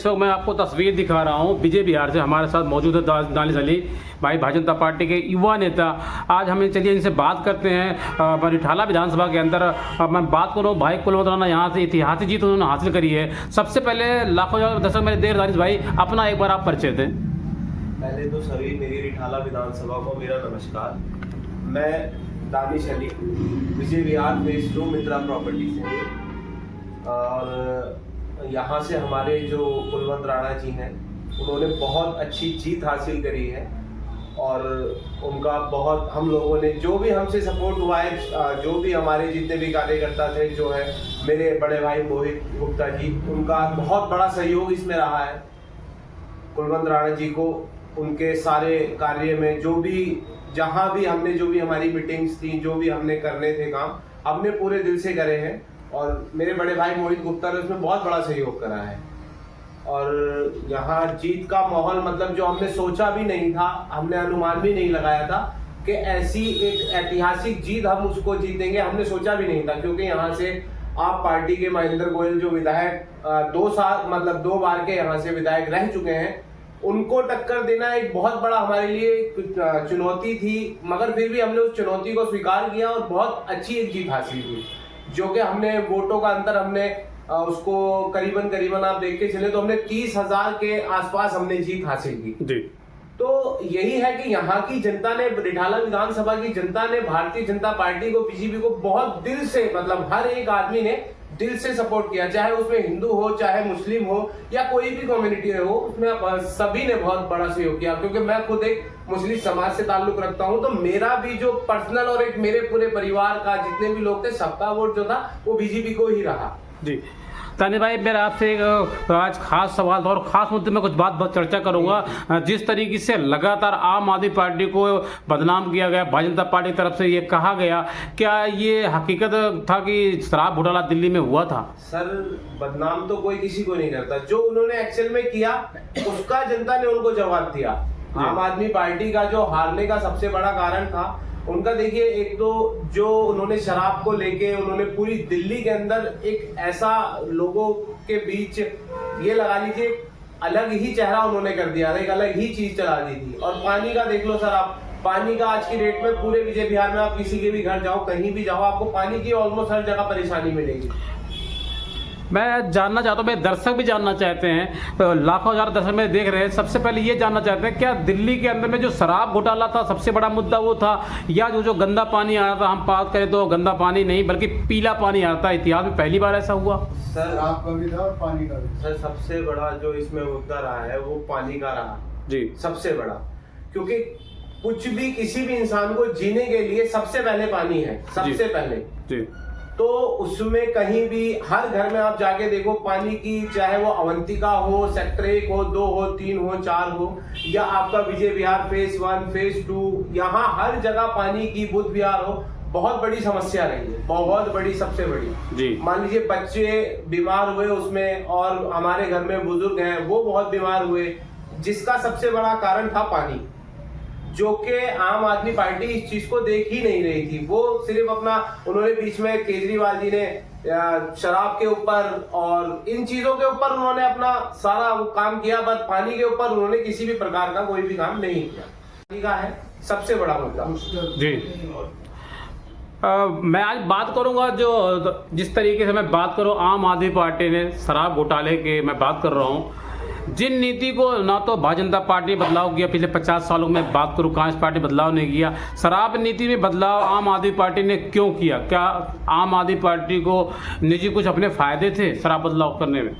इस वक्त मैं आपको तस्वीर दिखा रहा हूँ विजय विहार से। हमारे साथ मौजूद है दानिश अली भाई, भारतीय जनता पार्टी के युवा नेता। आज हम चलिए इनसे बात करते हैं। रिठाला विधानसभा के अंदर मैं बात करूँ, भाई कुलवंत राणा यहाँ से ऐतिहासिक जीत उन्होंने हासिल करी है। सबसे पहले लाखों दर्शक मेरे देर दानिश भाई, अपना एक बार आप परिचय दें। पहले तो सभी मेरी रिठाला विधानसभा को मेरा नमस्कार। मैं दानिश अली, विजय विहार फेज 2 मित्रा प्रॉपर्टी से, और यहाँ से हमारे जो कुलवंत राणा जी हैं उन्होंने बहुत अच्छी जीत हासिल करी है। और उनका बहुत, हम लोगों ने जो भी हमसे सपोर्ट हुआ है, जो भी हमारे जितने भी कार्यकर्ता थे, जो है मेरे बड़े भाई मोहित गुप्ता जी, उनका बहुत बड़ा सहयोग इसमें रहा है। कुलवंत राणा जी को उनके सारे कार्य में जो भी, जहाँ भी हमने जो भी हमारी मीटिंग्स थी, जो भी हमने करने थे काम, हमने पूरे दिल से करे हैं। और मेरे बड़े भाई मोहित गुप्ता ने उसमें बहुत बड़ा सहयोग करा है। और यहाँ जीत का माहौल, मतलब जो हमने सोचा भी नहीं था, हमने अनुमान भी नहीं लगाया था कि ऐसी एक ऐतिहासिक जीत हम उसको जीतेंगे, हमने सोचा भी नहीं था। क्योंकि यहाँ से आप पार्टी के महेंद्र गोयल जो विधायक 2 साल, मतलब 2 बार के यहाँ से विधायक रह चुके हैं, उनको टक्कर देना एक बहुत बड़ा हमारे लिए चुनौती थी। मगर फिर भी हमने उस चुनौती को स्वीकार किया और बहुत अच्छी एक जीत हासिल की, जो कि हमने वोटों का अंतर हमने उसको करीबन आप देख के चले तो हमने 30,000 के आसपास हमने जीत हासिल की जी। तो यही है कि यहाँ की जनता ने, रिठाला विधानसभा की जनता ने भारतीय जनता पार्टी को, बीजेपी को बहुत दिल से, मतलब हर एक आदमी ने दिल से सपोर्ट किया, चाहे उसमें हिंदू हो, चाहे मुस्लिम हो, या कोई भी कम्युनिटी हो, उसमें सभी ने बहुत बड़ा सहयोग किया। क्योंकि मैं खुद एक मुस्लिम समाज से ताल्लुक रखता हूं, तो मेरा भी जो पर्सनल और एक मेरे पूरे परिवार का जितने भी लोग थे, सबका वोट जो था वो बीजेपी को ही रहा। जी तानिश भाई, मेरा आपसे एक आज खास सवाल था और खास मुद्दे में कुछ बात चर्चा करूंगा। जिस तरीके से लगातार आम आदमी पार्टी को बदनाम किया गया, भारतीय जनता पार्टी की तरफ से ये कहा गया, क्या ये हकीकत था कि शराब घोटाला दिल्ली में हुआ था? सर, बदनाम तो कोई किसी को नहीं करता। जो उन्होंने एक्शन में किया उसका जनता ने उनको जवाब दिया। आम आदमी पार्टी का जो हारने का सबसे बड़ा कारण था उनका, देखिए, एक तो जो उन्होंने शराब को लेके उन्होंने पूरी दिल्ली के अंदर एक ऐसा लोगों के बीच, ये लगा लीजिए, अलग ही चेहरा उन्होंने कर दिया, एक अलग ही चीज चला दी थी। और पानी का देख लो सर, आप पानी का आज की डेट में पूरे विजय विहार में आप किसी के भी घर जाओ, कहीं भी जाओ, आपको पानी की ऑलमोस्ट हर जगह परेशानी मिलेगी। मैं जानना चाहता हूँ, मेरे दर्शक भी जानना चाहते हैं, तो लाखों हजार दर्शक में देख रहे हैं, सबसे पहले ये जानना चाहते हैं, क्या दिल्ली के अंदर में जो शराब घोटाला था सबसे बड़ा मुद्दा वो था, या जो गंदा पानी आया था? हम बात करें तो गंदा पानी नहीं बल्कि पीला पानी आया था। इतिहास में पहली बार ऐसा हुआ। सर, आपका भी था और पानी का भी। सर, सबसे बड़ा जो इसमें मुद्दा रहा है वो पानी का रहा जी, सबसे बड़ा। क्योंकि कुछ भी, किसी भी इंसान को जीने के लिए सबसे पहले पानी है, सबसे पहले जी। तो उसमें कहीं भी, हर घर में आप जाके देखो, पानी की, चाहे वो अवंतिका हो, सेक्टर 1 हो, 2 हो, 3 हो, 4 हो, या आपका विजय विहार फेज 1, फेज 2, यहाँ हर जगह पानी की, बुद्ध विहार हो, बहुत बड़ी समस्या रही है, बहुत बड़ी, सबसे बड़ी जी। मान लीजिए बच्चे बीमार हुए उसमें, और हमारे घर में बुजुर्ग हैं वो बहुत बीमार हुए, जिसका सबसे बड़ा कारण था पानी, जो कि आम आदमी पार्टी इस चीज को देख ही नहीं रही थी। वो सिर्फ अपना, उन्होंने बीच में केजरीवाल जी ने शराब के ऊपर और इन चीजों के ऊपर उन्होंने अपना सारा वो काम किया, बट पानी के ऊपर उन्होंने किसी भी प्रकार का कोई भी काम नहीं किया। पानी का है सबसे बड़ा मुद्दा जी। मैं आज बात करूंगा, जो जिस तरीके से मैं बात करूं, आम आदमी पार्टी ने शराब घोटाले के मैं बात कर रहा हूं, जिन नीति को ना तो भारतीय जनता पार्टी बदलाव किया, पिछले 50 सालों में बात करूं, कांग्रेस पार्टी बदलाव नहीं किया। शराब नीति में बदलाव आम आदमी पार्टी ने क्यों किया? क्या आम आदमी पार्टी को निजी कुछ अपने फायदे थे शराब बदलाव करने में?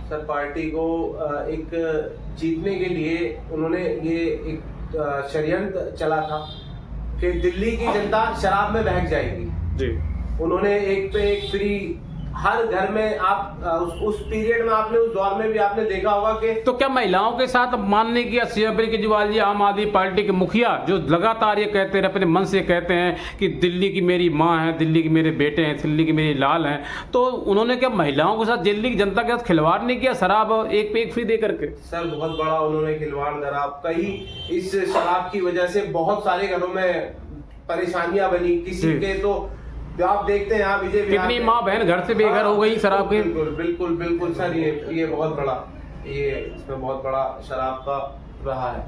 सर, पार्टी को एक जीतने के लिए उन्होंने ये एक षड्यंत्र चला था कि दिल्ली की जनता शराब में बहक जाएगी जी। उन्होंने एक पे एक फ्री हर घर में, आप उस पीरियड में आपने, उस दौर में भी आपने देखा होगा कि, तो क्या महिलाओं के साथ मानने किया सीएम केजरीवाल जी, आम आदमी पार्टी के मुखिया, जो लगातार ये कहते हैं, अपने मन से कहते हैं कि दिल्ली की मेरी माँ है, दिल्ली की मेरे बेटे हैं, दिल्ली की मेरी लाल हैं, तो उन्होंने क्या महिलाओं के साथ, दिल्ली की जनता के साथ खिलवाड़ नहीं किया शराब एक पे एक फ्री दे करके? सर, बहुत बड़ा उन्होंने खिलवाड़ करा। कई इस शराब की वजह से बहुत सारे घरों में परेशानियां बनी। किसी के तो आप देखते हैं, विजय कितनी माँ बहन घर से बेघर हो गई शराब के। बिल्कुल बिल्कुल बिल्कुल सर, ये बहुत बड़ा ये इसमें बहुत बड़ा शराब का रहा है,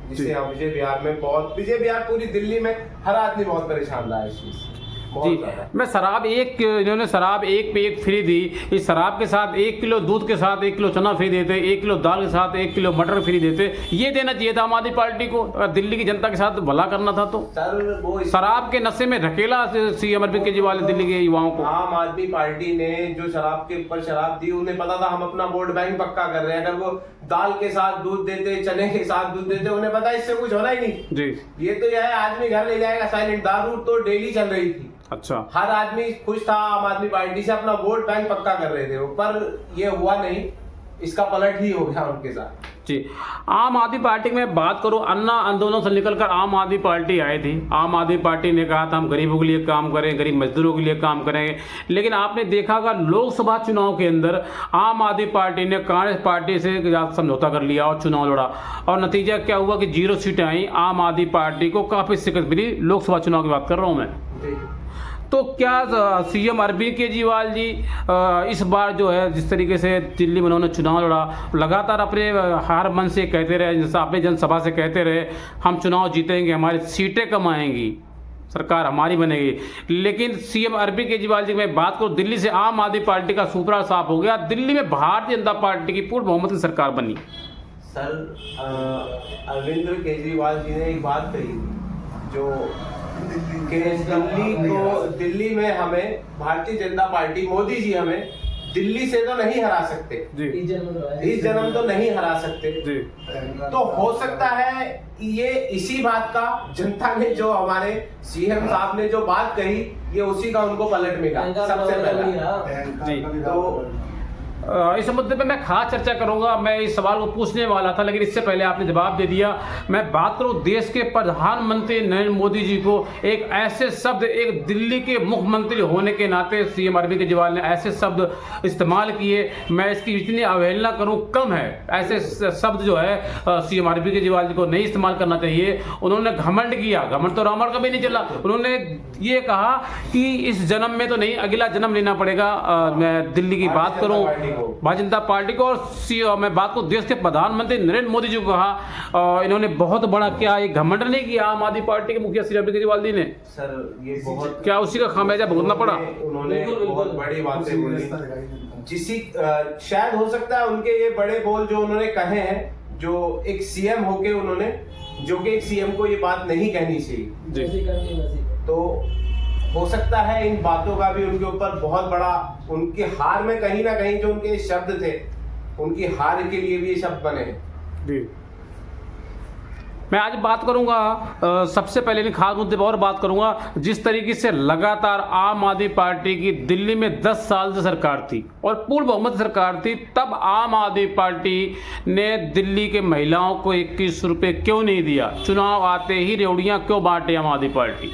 जिससे यहाँ विजय विहार में विजय विहार पूरी दिल्ली में हर आदमी बहुत परेशान रहा है इस चीज से। जी, मैं शराब इन्होंने शराब एक पे एक फ्री दी। इस शराब के साथ 1 किलो दूध के साथ 1 किलो चना फ्री देते, 1 किलो दाल के साथ 1 किलो मटर फ्री देते। ये देना चाहिए था आम आदमी पार्टी को, अगर दिल्ली की जनता के साथ भला करना था तो। सर वो शराब के नशे में ढकेला सीएम अरविंद केजरीवाल ने दिल्ली के युवाओं को। आम आदमी पार्टी ने जो शराब के ऊपर शराब दी, उन्हें पता था हम अपना वोट बैंक पक्का कर रहे हैं। अगर वो दाल के साथ दूध देते, चने के साथ दूध देते, उन्हें पता इससे कुछ होना ही नहीं। जी, ये तो यह आदमी घर ले जाएगा साइलेंट। दारू तो डेली चल रही थी, अच्छा, हर आदमी खुश था आम आदमी पार्टी से, अपना वोट बैंक पक्का कर रहे थे वो, पर ये हुआ नहीं। इसका पलट ही हो गया उनके साथ। जी, आम आदमी पार्टी में बात करूं, अन्ना आंदोलन से निकलकर आम आदमी पार्टी आई थी। आम आदमी पार्टी ने कहा था हम गरीबों के लिए काम करें, गरीब मजदूरों के लिए काम करेंगे। लेकिन आपने देखा होगा लोकसभा चुनाव के अंदर आम आदमी पार्टी ने कांग्रेस पार्टी से समझौता कर लिया और चुनाव लड़ा, और नतीजा क्या हुआ कि 0 सीटें आई। आम आदमी पार्टी को काफ़ी शिकस्त मिली। लोकसभा चुनाव की बात कर रहा हूँ मैं। तो क्या सीएम अरविंद केजरीवाल जी इस बार जो है जिस तरीके से दिल्ली में उन्होंने चुनाव लड़ा, लगातार अपने हार मन से कहते रहे, जैसे अपने जनसभा से कहते रहे हम चुनाव जीतेंगे, हमारी सीटें कम आएंगी, सरकार हमारी बनेगी। लेकिन सीएम अरविंद केजरीवाल जी की मैं बात करूँ, दिल्ली से आम आदमी पार्टी का सुपड़ा साफ हो गया। दिल्ली में भारतीय जनता पार्टी की पूर्ण बहुमत की सरकार बनी। सर अरविंद केजरीवाल जी ने एक बात कही थी जो कि दिल्ली में हमें भारतीय जनता पार्टी, मोदी जी हमें दिल्ली से तो नहीं हरा सकते, इस जन्म तो नहीं हरा सकते। तो हो सकता है ये इसी बात का जनता ने, जो हमारे सीएम साहब ने जो बात कही, ये उसी का उनको पलट मिला सबसे पहला। तो इस मुद्दे पे मैं खास चर्चा करूंगा। मैं इस सवाल को पूछने वाला था, लेकिन इससे पहले आपने जवाब दे दिया। मैं बात करूं देश के प्रधानमंत्री नरेंद्र मोदी जी को, एक ऐसे शब्द, एक दिल्ली के मुख्यमंत्री होने के नाते सीएम अरविंद केजरीवाल ने ऐसे शब्द इस्तेमाल किए, मैं इसकी इतनी अवहेलना करूं कम है। ऐसे शब्द जो है सीएम अरविंद केजरीवाल जी को नहीं इस्तेमाल करना चाहिए। उन्होंने घमंड किया, घमंड तो रावण का भी नहीं चला। उन्होंने ये कहा कि इस जन्म में तो नहीं, अगला जन्म लेना पड़ेगा। मैं दिल्ली की बात करूं, भारतीय जनता पार्टी को, और मैं बात को देश के प्रधानमंत्री नरेंद्र मोदी जी को कहा, इन्होंने बहुत बड़ा क्या एक घमंड नहीं किया आम आदमी पार्टी के मुखिया श्री अरविंद केजरीवाल जी ने। सर ये बहुत, क्या उसी का खामियाजा भुगतना पड़ा? उन्होंने बहुत बड़ी बातें बोली, जिसी शायद हो सकता है उनके ये बड़े बोल जो उन्होंने कहे हैं, जो एक सीएम होके उन्होंने, जो कि एक सीएम को ये बात नहीं कहनी चाहिए, तो हो सकता है इन बातों का भी उनके ऊपर बहुत बड़ा, उनकी हार में कहीं ना कहीं जो उनके शब्द थे, उनकी हार के लिए भी ये शब्द बने हैं। मैं आज बात करूंगा सबसे पहले खास मुद्दे पर और बात करूंगा। जिस तरीके से लगातार आम आदमी पार्टी की दिल्ली में 10 साल से सरकार थी और पूर्ण बहुमत सरकार थी, तब आम आदमी पार्टी ने दिल्ली के महिलाओं को 21 रुपये क्यों नहीं दिया? चुनाव आते ही रेवड़ियां क्यों बांटे आम आदमी पार्टी?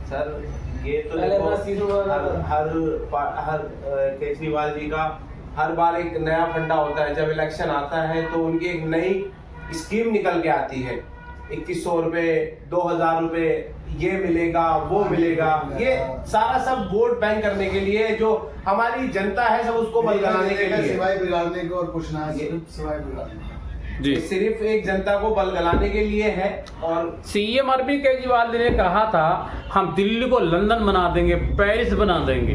सर ये तो देखो, हर केजरीवाल जी का हर बार एक नया फंडा होता है। जब इलेक्शन आता है तो उनकी एक नई स्कीम निकल के आती है, 2100 रुपये, 2000 रुपये, ये मिलेगा, वो मिलेगा। ये सारा सब वोट बैंक करने के लिए, जो हमारी जनता है सब उसको बलगलाने के लिए, सिवाय बिगाड़ने को और कुछ ना, सिवाय बिगाड़ने जी, सिर्फ एक जनता को बलगलाने के लिए है। और सीएम अरविंद केजरीवाल ने कहा था हम दिल्ली को लंदन बना देंगे, पेरिस बना देंगे।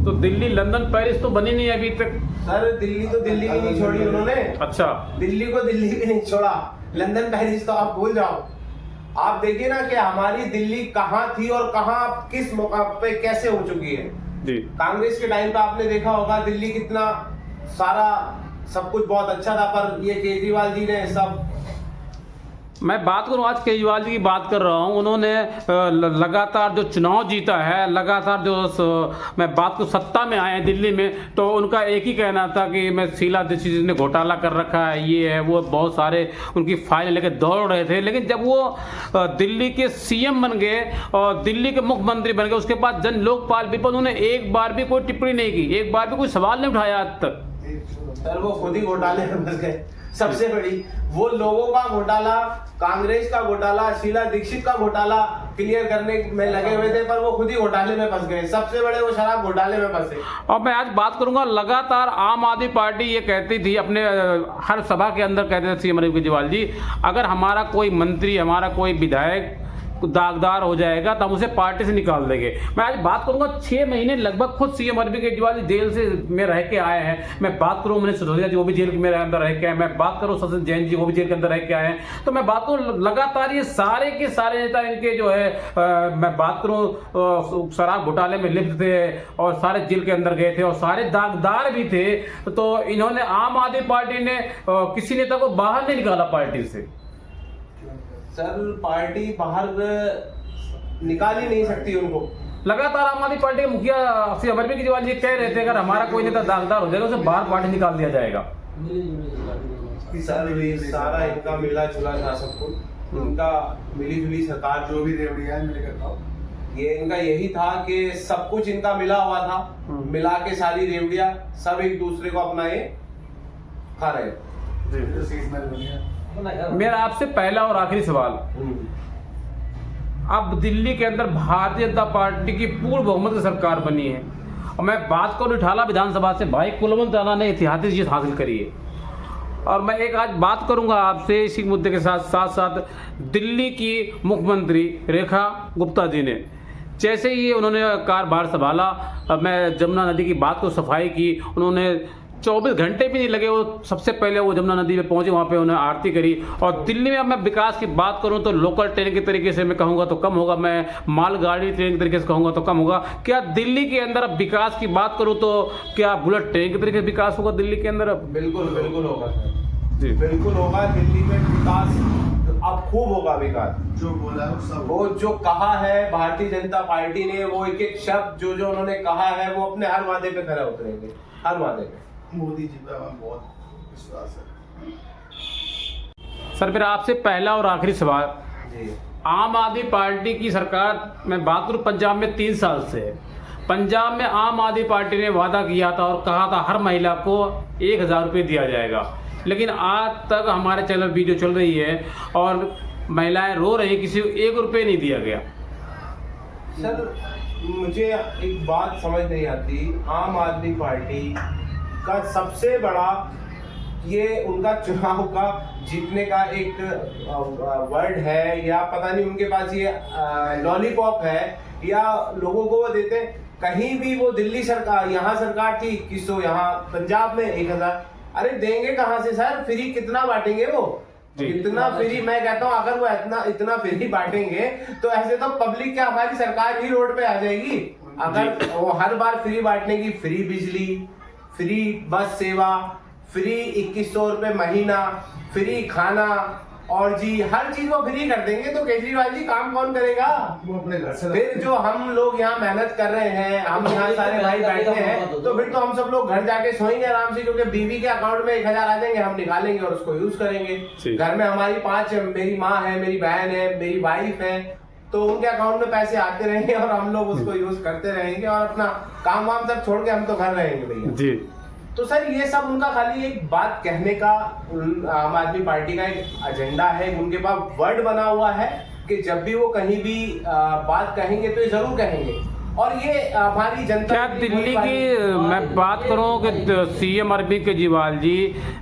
तो दिल्ली, लंदन, पेरिस तो बनी नहीं अभी तक। सर दिल्ली तो दिल्ली भी नहीं छोड़ी उन्होंने। अच्छा, दिल्ली को दिल्ली भी नहीं छोड़ा, लंदन पेरिस तो आप भूल जाओ। आप देखिए ना कि हमारी दिल्ली कहाँ थी और कहाँ किस मौका पे कैसे हो चुकी है। जी, कांग्रेस के टाइम पे आपने देखा होगा दिल्ली कितना सारा सब कुछ बहुत अच्छा था, पर ये केजरीवाल जी ने सब। मैं बात करूं आज केजरीवाल जी की बात कर रहा हूं। उन्होंने लगातार जो चुनाव जीता है, लगातार जो मैं बात को सत्ता में आए हैं दिल्ली में, तो उनका एक ही कहना था कि मैं शीला दीक्षित ने घोटाला कर रखा है, ये है वो, बहुत सारे उनकी फाइल लेके दौड़ रहे थे। लेकिन जब वो दिल्ली के सीएम बन गए और दिल्ली के मुख्यमंत्री बन गए, उसके बाद जन लोकपाल भी पर उन्होंने एक बार भी कोई टिप्पणी नहीं की, एक बार भी कोई सवाल नहीं उठाया आज तक। सर वो खुद ही घोटाले में फंस गए। सबसे बड़ी वो लोगों का घोटाला, कांग्रेस का घोटाला, शीला दीक्षित का घोटाला क्लियर करने में लगे हुए थे, पर वो खुद ही घोटाले में फंस गए। सबसे बड़े वो शराब घोटाले में फंसे। और मैं आज बात करूंगा, लगातार आम आदमी पार्टी ये कहती थी अपने हर सभा के अंदर कहते थे सीएम अरविंद केजरीवाल जी, अगर हमारा कोई मंत्री, हमारा कोई विधायक दागदार हो जाएगा तो हम उसे पार्टी से निकाल देंगे। मैं आज बात करूंगा 6 महीने लगभग खुद सीएम अरविंद केजरीवाल जेल से में रह के आए हैं। मैं बात करूं मनीष सिसोदिया जी, वो भी जेल में अंदर रह के आए। मैं बात करूं सचिन जैन जी, वो भी जेल के अंदर रह के आए हैं। तो मैं बात करूं लगातार ये सारे के सारे नेता इनके जो है मैं बात करूं शराब घोटाले में लिप्त थे और सारे जेल के अंदर गए थे और सारे दागदार भी थे। तो इन्होंने आम आदमी पार्टी ने किसी नेता को बाहर नहीं निकाला पार्टी से। सर पार्टी बाहर निकाल ही नहीं सकती उनको। लगातार आम आदमी पार्टी के मुखिया श्री अरविंद केजरीवाल जी कह रहे थे अगर हमारा कोई नेता दागदार हो जाएगा उसे बाहर पार्टी निकाल दिया जाएगा। सर ये सारा इनका मिला जुला था सब कुछ, इनका मिली जुली सरकार जो भी रेवड़िया है मिल करता हूँ। ये इनका यही था कि सब कुछ इनका मिला हुआ था, मिला के सारी रेवड़िया सब एक दूसरे को अपना ये खा रहे। मेरा आपसे पहला और आखिरी सवाल, अब दिल्ली के अंदर भारतीय जनता पार्टी की पूर्ण बहुमत की सरकार बनी है और मैं बात करूं इटाला विधानसभा से, भाई कुलवंत राणा ने ऐतिहासिक जीत हासिल करी है। और मैं एक आज बात करूंगा आपसे इसी मुद्दे के साथ साथ दिल्ली की मुख्यमंत्री रेखा गुप्ता जी ने जैसे ही उन्होंने कार्यभार संभाला, मैं जमुना नदी की बात को सफाई की, उन्होंने 24 घंटे भी नहीं लगे, वो सबसे पहले वो जमुना नदी पे पहुंचे, वहाँ पे उन्होंने आरती करी। और दिल्ली में अब मैं विकास की बात करूं तो लोकल ट्रेन के तरीके से मैं कहूँगा तो कम होगा, मैं मालगाड़ी ट्रेन के तरीके से कहूँगा तो कम होगा। क्या दिल्ली के अंदर अब विकास की बात करूँ तो क्या बुलेट ट्रेन के तरीके से विकास होगा दिल्ली के अंदर? बिल्कुल बिल्कुल होगा सर जी, बिल्कुल होगा। दिल्ली में विकास अब खूब होगा। विकास जो बोला है सब, वो जो कहा है भारतीय जनता पार्टी ने, वो एक एक शब्द जो जो उन्होंने कहा है वो अपने हर वादे पे खरा उतरेंगे, हर वादे पे। मोदी जी पे हमें बहुत विश्वास है। सर मेरा आपसे पहला और आखिरी सवाल, जी आम आदमी पार्टी की सरकार मैं बात करूं पंजाब में 3 साल से है। पंजाब में आम आदमी पार्टी ने वादा किया था और कहा था हर महिला को 1000 रुपये दिया जाएगा, लेकिन आज तक हमारे चैनल वीडियो चल रही है और महिलाएं रो रही, किसी को 1 रुपये नहीं दिया गया। सर मुझे एक बात समझ नहीं आती, आम आदमी पार्टी का सबसे बड़ा ये उनका चुनाव का जीतने का एक वर्ड है या पता नहीं उनके पास ये लॉलीपॉप है या लोगों को वो देते। कहीं भी वो दिल्ली सरकार, यहाँ सरकार थी 2100, यहाँ पंजाब में 1000। अरे देंगे कहाँ से सर? फ्री कितना बांटेंगे वो? इतना फ्री, मैं कहता हूँ अगर वो इतना फ्री बांटेंगे तो ऐसे तो पब्लिक क्या हमारी सरकार ही रोड पे आ जाएगी। अगर वो हर बार फ्री बांटने की, फ्री बिजली, फ्री बस सेवा, फ्री 2100 रुपये महीना, फ्री खाना और जी हर चीज वो फ्री कर देंगे तो केजरीवाल जी काम कौन करेगा? वो अपने घर से। फिर जो हम लोग यहाँ मेहनत कर रहे हैं, हम यहाँ सारे भाई बैठे हैं, तो फिर तो हम सब लोग घर जाके सोएंगे आराम से, क्योंकि बीवी के अकाउंट में 1000 आ जाएंगे, हम निकालेंगे और उसको यूज करेंगे। घर में हमारी 5, मेरी माँ है, मेरी बहन है, मेरी वाइफ है, तो उनके अकाउंट में पैसे आते रहेंगे और हम लोग उसको यूज करते रहेंगे और अपना काम वाम सब छोड़ के हम तो घर रहेंगे भैया जी। तो सर ये सब उनका खाली एक बात कहने का, आम आदमी पार्टी का एक एजेंडा है, उनके पास वर्ड बना हुआ है कि जब भी वो कहीं भी बात कहेंगे तो ये जरूर कहेंगे। और ये हमारी जनता, क्या दिल्ली की मैं बात करूं कि सीएम अरविंद केजरीवाल जी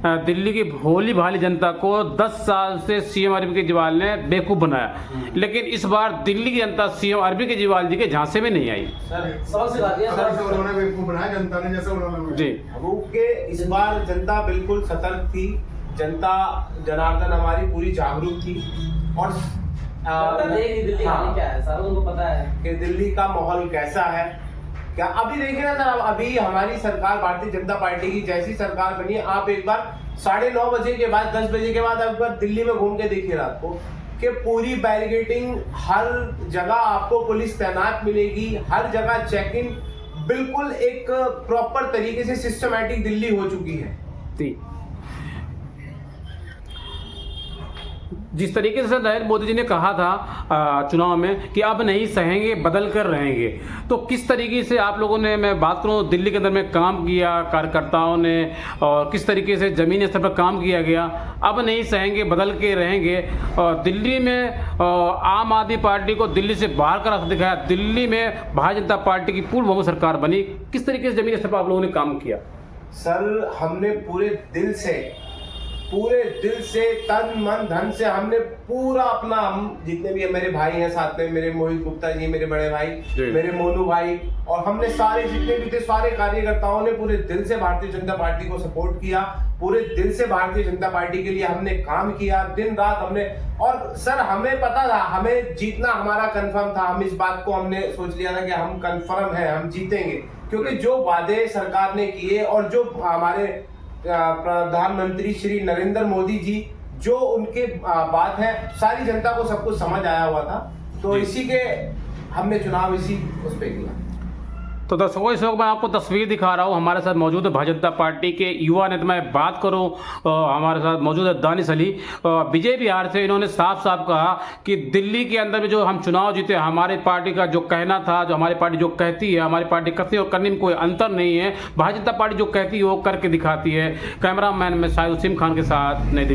दिल्ली की भोली भाली जनता को 10 साल से सीएम अरविंद केजरीवाल ने बेवकूफ बनाया, लेकिन इस बार दिल्ली की जनता सीएम अरविंद केजरीवाल जी के झांसे में नहीं आई। उन्होंने बेवकूफ बनाया जनता ने, जैसे उन्होंने जी। के इस बार जनता बिल्कुल सतर्क थी, जनता जनार्दन हमारी पूरी जागरूक थी और दिल्ली क्या है सर, उनको पता है कि दिल्ली का माहौल कैसा है। क्या अभी देखिए ना सर, अभी हमारी सरकार भारतीय जनता पार्टी की जैसी सरकार बनी है, आप एक बार 9:30 बजे के बाद 10 बजे के बाद एक बार दिल्ली में घूम के देखिए रात को कि पूरी बैरिकेडिंग, हर जगह आपको पुलिस तैनात मिलेगी, हर जगह चेक इन, बिल्कुल एक प्रॉपर तरीके से सिस्टमैटिक दिल्ली हो चुकी है। जिस तरीके से नरेंद्र मोदी जी ने कहा था चुनाव में कि अब नहीं सहेंगे बदल कर रहेंगे, तो किस तरीके से आप लोगों ने, मैं बात करूं दिल्ली के अंदर में काम किया कार्यकर्ताओं ने, और किस तरीके से ज़मीनी स्तर पर काम किया गया, अब नहीं सहेंगे बदल के रहेंगे। और दिल्ली में आम आदमी पार्टी को दिल्ली से बाहर का रास्ता दिखाया, दिल्ली में भारतीय जनता पार्टी की पूर्ण बहुमत सरकार बनी। किस तरीके से ज़मीनी स्तर पर आप लोगों ने काम किया? सर हमने पूरे दिल से तन मन धन से हमने पूरा अपना, हम जितने भी मेरे भाई हैं साथ में, मेरे मोहित गुप्ता जी मेरे बड़े भाई, मेरे मोनू भाई, और हमने सारे जितने भी थे सारे कार्यकर्ताओं ने पूरे दिल से भारतीय जनता पार्टी को सपोर्ट किया, पूरे दिल से भारतीय जनता पार्टी के लिए हमने काम किया, दिन रात हमने। और सर हमें पता था हमें जीतना हमारा कंफर्म था, हम इस बात को हमने सोच लिया था कि हम कंफर्म है, हम जीतेंगे, क्योंकि जो वादे सरकार ने किए और जो हमारे प्रधानमंत्री श्री नरेंद्र मोदी जी जो उनके बात है, सारी जनता को सब कुछ समझ आया हुआ था, तो इसी के हमने चुनाव इसी उस पे किया। तो दर्शकों इस वक्त मैं आपको तस्वीर दिखा रहा हूँ, हमारे साथ मौजूद है भारतीय जनता पार्टी के युवा नेता। मैं बात करूँ हमारे साथ मौजूद है दानिश अली, विजय बिहार से। इन्होंने साफ साफ कहा कि दिल्ली के अंदर में जो हम चुनाव जीते, हमारी पार्टी का जो कहना था, जो हमारी पार्टी जो कहती है, हमारी पार्टी करती है और करने में कोई अंतर नहीं है। भारतीय जनता पार्टी जो कहती है वो करके दिखाती है। कैमरा मैन में शाहिद उसीम खान के साथ, नई दिल्ली।